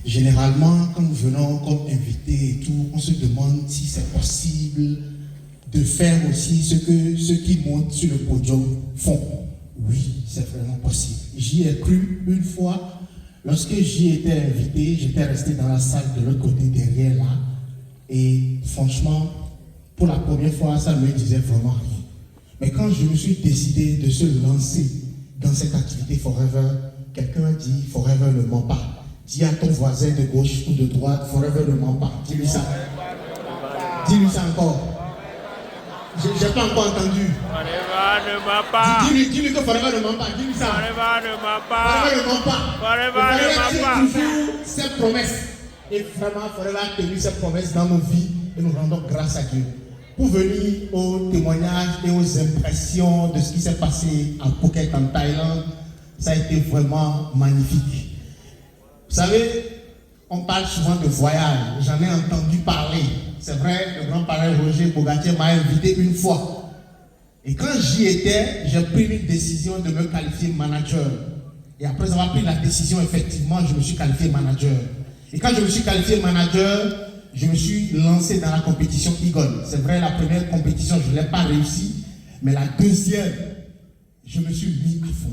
Généralement, quand nous venons comme invités et tout, on se demande si c'est possible de faire aussi ce que ceux qui montent sur le podium font. Oui, c'est vraiment possible. J'y ai cru une fois. Lorsque j'y étais invité, j'étais resté dans la salle de l'autre côté derrière là. Et franchement, pour la première fois, ça ne me disait vraiment rien. Mais quand je me suis décidé de se lancer dans cette activité Forever, quelqu'un a dit Forever ne ment pas. Dis à ton voisin de gauche ou de droite, Forever ne ment pas. Dis-lui ça. Dis-lui ça encore. Je n'ai pas encore entendu. Forever ne ment pas. Dis-lui que Forever ne ment pas. Dis-lui ça. Forever ne ment pas. Forever ne ment pas. Forever ne ment pas. toujours ses promesses. Et vraiment, Forever a tenu ses promesses dans nos vies et nous rendons grâce à Dieu. Pour venir aux témoignages et aux impressions de ce qui s'est passé à Phuket en Thaïlande, ça a été vraiment magnifique. Vous savez, on parle souvent de voyage, j'en ai entendu parler. C'est vrai, le grand-parent Roger Bogatier m'a invité une fois. Et quand j'y étais, j'ai pris une décision de me qualifier manager. Et après avoir pris la décision, effectivement, je me suis qualifié manager. Et quand je me suis qualifié manager, je me suis lancé dans la compétition Eagle. C'est vrai, la première compétition, je ne l'ai pas réussi. Mais la deuxième, je me suis mis à fond.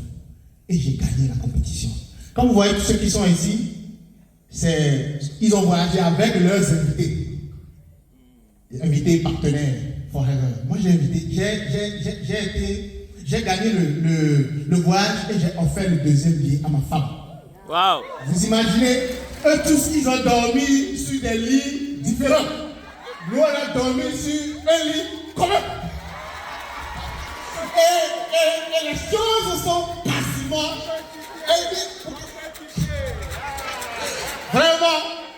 Et j'ai gagné la compétition. Quand vous voyez tous ceux qui sont ici, ils ont voyagé avec leurs invités. Invités partenaires, Forever. Moi, j'ai gagné le voyage et j'ai offert le deuxième billet à ma femme. Wow. Vous imaginez, eux tous, ils ont dormi sur des lits différents. Nous, on a dormi sur un lit commun. Et les choses sont passivement.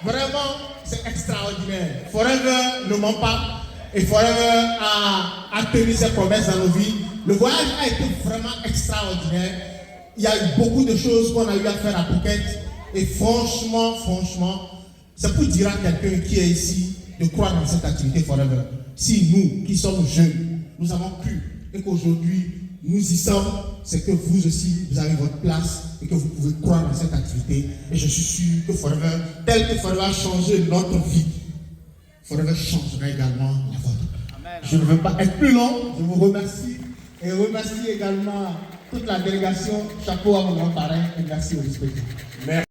Vraiment, c'est extraordinaire. Forever ne ment pas. Et Forever a tenu ses promesses dans nos vies. Le voyage a été vraiment extraordinaire. Il y a eu beaucoup de choses qu'on a eu à faire à Phuket. Et franchement, c'est pour dire à quelqu'un qui est ici de croire dans cette activité Forever. Si nous, qui sommes jeunes, nous avons cru et qu'aujourd'hui, nous y sommes, c'est que vous aussi, vous avez votre place et que vous pouvez croire dans cette activité. Et je suis sûr que Forever, tel que Forever a changé notre vie, Forever changera également la vôtre. Amen. Je ne veux pas être plus long, je vous remercie et remercie également toute la délégation. Chapeau à mon grand parrain et merci au respect. Merci.